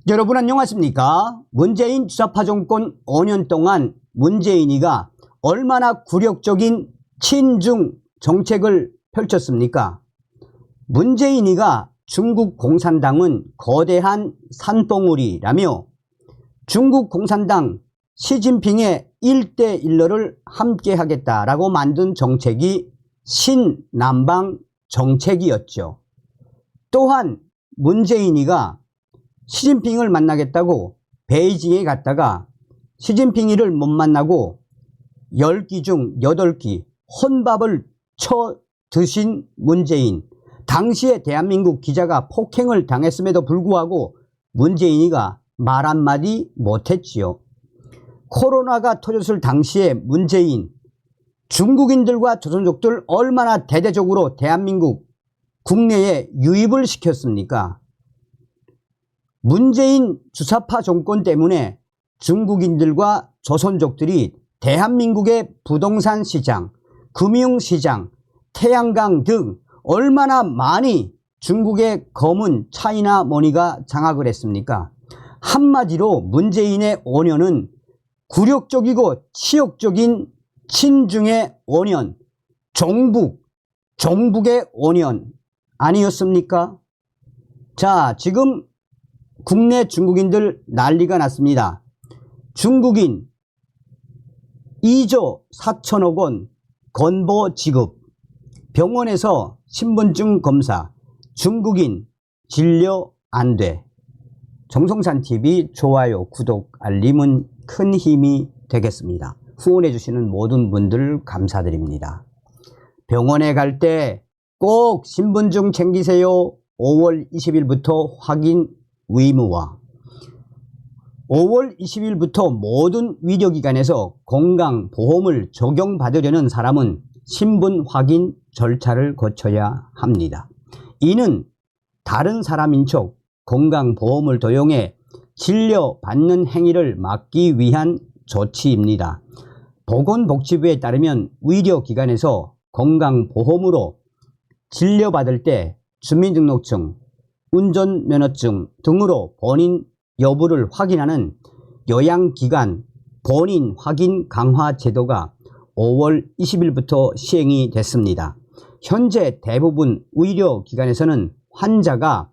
여러분 안녕하십니까? 문재인 주사파 정권 5년 동안 문재인이가 얼마나 굴욕적인 친중 정책을 펼쳤습니까? 문재인이가 중국 공산당은 거대한 산봉우리라며 중국 공산당 시진핑의 1대1를 함께 하겠다라고 만든 정책이 신남방 정책이었죠. 또한 문재인이가 시진핑을 만나겠다고 베이징에 갔다가 시진핑이를 못 만나고 10끼 중 8끼 혼밥을 쳐 드신 문재인. 당시에 대한민국 기자가 폭행을 당했음에도 불구하고 문재인이가 말 한마디 못했지요. 코로나가 터졌을 당시에 문재인, 중국인들과 조선족들 얼마나 대대적으로 대한민국 국내에 유입을 시켰습니까? 문재인 주사파 정권 때문에 중국인들과 조선족들이 대한민국의 부동산 시장, 금융시장, 태양광 등 얼마나 많이 중국의 검은 차이나 머니가 장악을 했습니까? 한마디로 문재인의 5년은 굴욕적이고 치욕적인 친중의 5년, 종북의 5년 아니었습니까? 자, 지금 국내 중국인들 난리가 났습니다. 중국인 2조 4천억 원 건보 지급, 병원에서 신분증 검사, 중국인 진료 안 돼. 정성산TV 좋아요, 구독, 알림은 큰 힘이 되겠습니다. 후원해 주시는 모든 분들 감사드립니다. 병원에 갈 때 꼭 신분증 챙기세요. 5월 20일부터 확인 의무화. 5월 20일부터 모든 의료기관에서 건강보험을 적용받으려는 사람은 신분 확인 절차를 거쳐야 합니다. 이는 다른 사람인 척 건강보험을 도용해 진료받는 행위를 막기 위한 조치입니다. 보건복지부에 따르면 의료기관에서 건강보험으로 진료받을 때 주민등록증, 운전면허증 등으로 본인 여부를 확인하는 요양기관 본인 확인 강화 제도가 5월 20일부터 시행이 됐습니다. 현재 대부분 의료기관에서는 환자가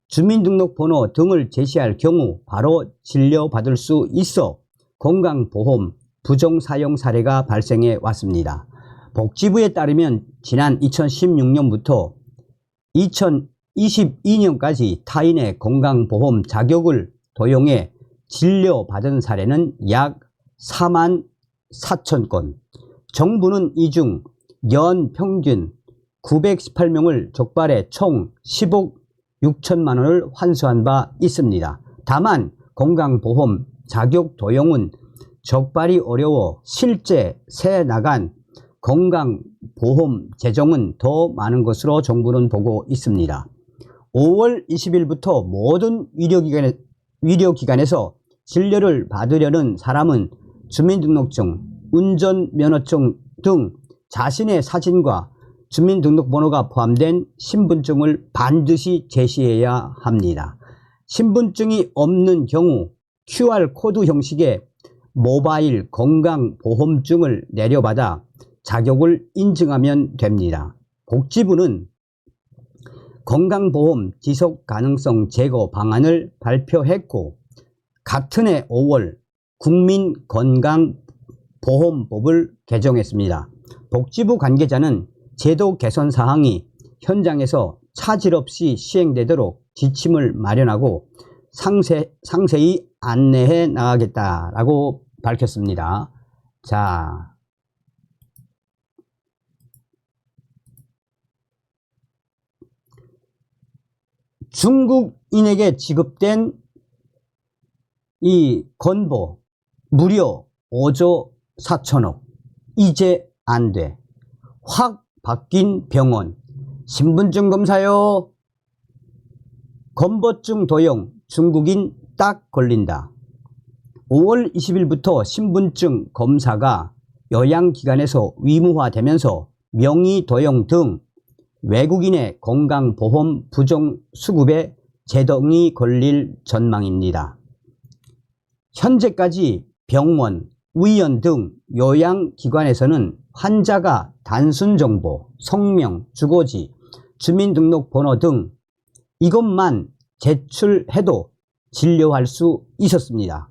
주민등록번호 등을 제시할 경우 바로 진료받을 수 있어 건강보험 부정사용 사례가 발생해 왔습니다. 복지부에 따르면 지난 2016년부터 2022년까지 타인의 건강보험 자격을 도용해 진료받은 사례는 약 4만 4천 건. 정부는 이 중 연평균 918명을 적발해 총 10억 6천만 원을 환수한 바 있습니다. 다만 건강보험 자격 도용은 적발이 어려워 실제 새 나간 건강보험 재정은 더 많은 것으로 정부는 보고 있습니다. 5월 20일부터 모든 의료기관에서 진료를 받으려는 사람은 주민등록증, 운전면허증 등 자신의 사진과 주민등록번호가 포함된 신분증을 반드시 제시해야 합니다. 신분증이 없는 경우 QR코드 형식의 모바일 건강보험증을 내려받아 자격을 인증하면 됩니다. 복지부는 건강보험 지속가능성 제고 방안을 발표했고 같은 해 5월 국민건강보험법을 개정했습니다. 복지부 관계자는 제도 개선 사항이 현장에서 차질 없이 시행되도록 지침을 마련하고 상세히 안내해 나가겠다라고 밝혔습니다. 자, 중국인에게 지급된 이 건보 무려 5조 4천억 이제 안 돼. 확 바뀐 병원 신분증 검사요. 건보증 도용 중국인 딱 걸린다. 5월 20일부터 신분증 검사가 요양기관에서 의무화되면서 명의 도용 등 외국인의 건강보험 부정 수급에 제동이 걸릴 전망입니다. 현재까지 병원, 의원 등 요양기관에서는 환자가 단순 정보, 성명, 주거지, 주민등록번호 등 이것만 제출해도 진료할 수 있었습니다.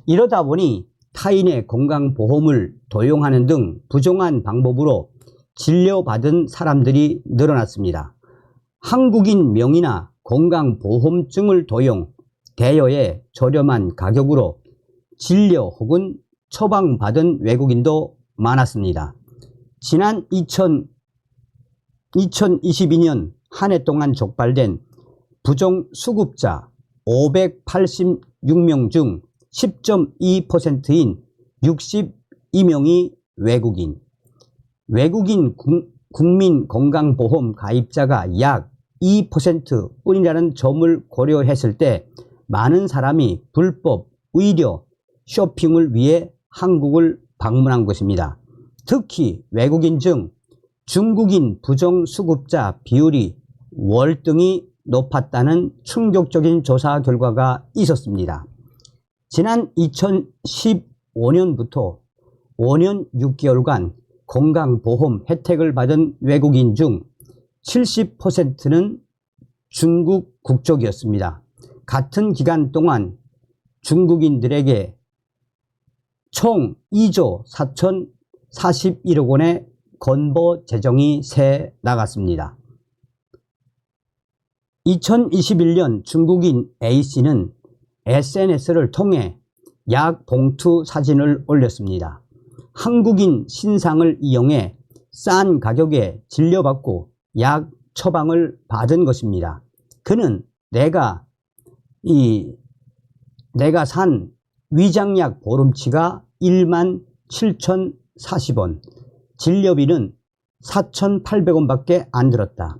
이러다 보니 타인의 건강보험을 도용하는 등 부정한 방법으로 진료받은 사람들이 늘어났습니다. 한국인 명의나 건강보험증을 도용, 대여해 저렴한 가격으로 진료 혹은 처방받은 외국인도 많았습니다. 지난 2022년 한 해 동안 적발된 부정수급자 586명 중 10.2%인 62명이 외국인 국민건강보험 가입자가 약 2% 뿐이라는 점을 고려했을 때 많은 사람이 불법 의료 쇼핑을 위해 한국을 방문한 것입니다. 특히 외국인 중 중국인 부정수급자 비율이 월등히 높았다는 충격적인 조사 결과가 있었습니다. 지난 2015년부터 5년 6개월간 건강보험 혜택을 받은 외국인 중 70%는 중국 국적이었습니다. 같은 기간 동안 중국인들에게 총 2조 4,041억 원의 건보 재정이 새 나갔습니다. 2021년 중국인 A씨는 SNS를 통해 약 봉투 사진을 올렸습니다. 한국인 신상을 이용해 싼 가격에 진료받고 약 처방을 받은 것입니다. 그는 내가 산 위장약 보름치가 17,040원, 진료비는 4,800원밖에 안 들었다.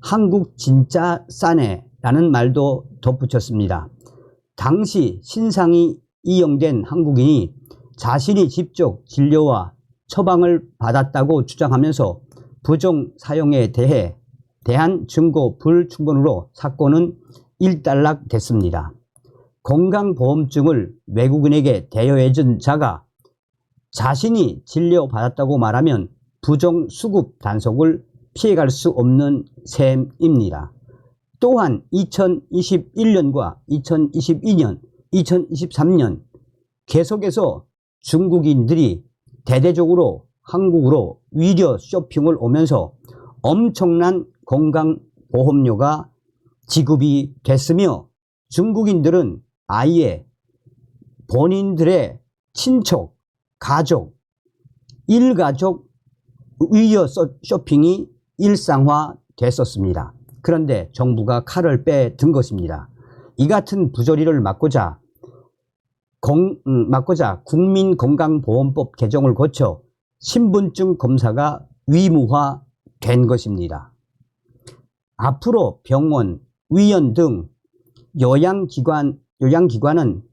한국 진짜 싸네 라는 말도 덧붙였습니다. 당시 신상이 이용된 한국인이 자신이 직접 진료와 처방을 받았다고 주장하면서 부정 사용에 대한 증거 불충분으로 사건은 일단락됐습니다. 건강보험증을 외국인에게 대여해준 자가 자신이 진료받았다고 말하면 부정수급 단속을 피해갈 수 없는 셈입니다. 또한 2021년과 2022년, 2023년 계속해서 중국인들이 대대적으로 한국으로 의료 쇼핑을 오면서 엄청난 건강보험료가 지급이 됐으며 중국인들은 아예 본인들의 친척, 가족, 일가족 의료 쇼핑이 일상화됐었습니다. 그런데 정부가 칼을 빼든 것입니다. 이 같은 부조리를 막고자 국민건강보험법 개정을 거쳐 신분증 검사가 의무화된 것입니다. 앞으로 병원, 의원 등 요양기관은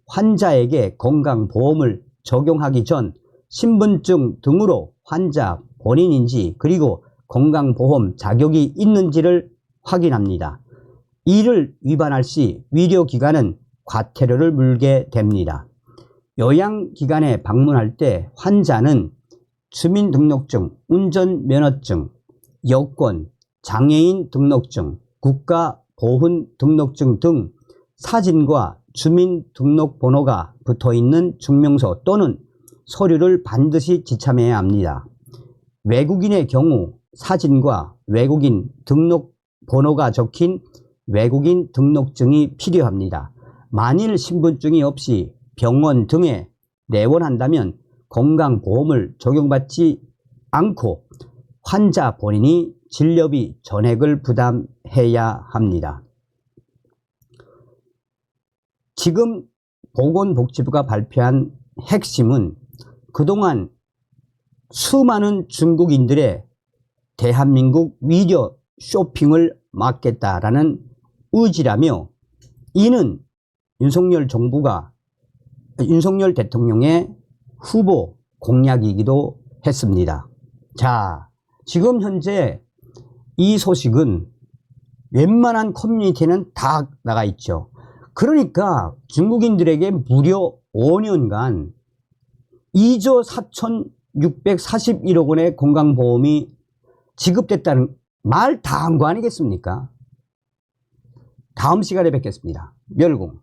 환자에게 건강보험을 적용하기 전 신분증 등으로 환자 본인인지 그리고 건강보험 자격이 있는지를 확인합니다. 이를 위반할 시 의료기관은 과태료를 물게 됩니다. 요양기관에 방문할 때 환자는 주민등록증, 운전면허증, 여권, 장애인 등록증, 국가보훈 등록증 등 사진과 주민등록번호가 붙어있는 증명서 또는 서류를 반드시 지참해야 합니다. 외국인의 경우 사진과 외국인 등록번호가 적힌 외국인 등록증이 필요합니다. 만일 신분증이 없이 병원 등에 내원한다면 건강보험을 적용받지 않고 환자 본인이 진료비 전액을 부담해야 합니다. 지금 보건복지부가 발표한 핵심은 그동안 수많은 중국인들의 대한민국 의료 쇼핑을 막겠다라는 의지라며 이는 윤석열 대통령의 후보 공약이기도 했습니다. 자, 지금 현재 이 소식은 웬만한 커뮤니티는 다 나가 있죠. 그러니까 중국인들에게 무려 5년간 2조 4,641억 원의 건강보험이 지급됐다는 말 다 한 거 아니겠습니까? 다음 시간에 뵙겠습니다. 멸공.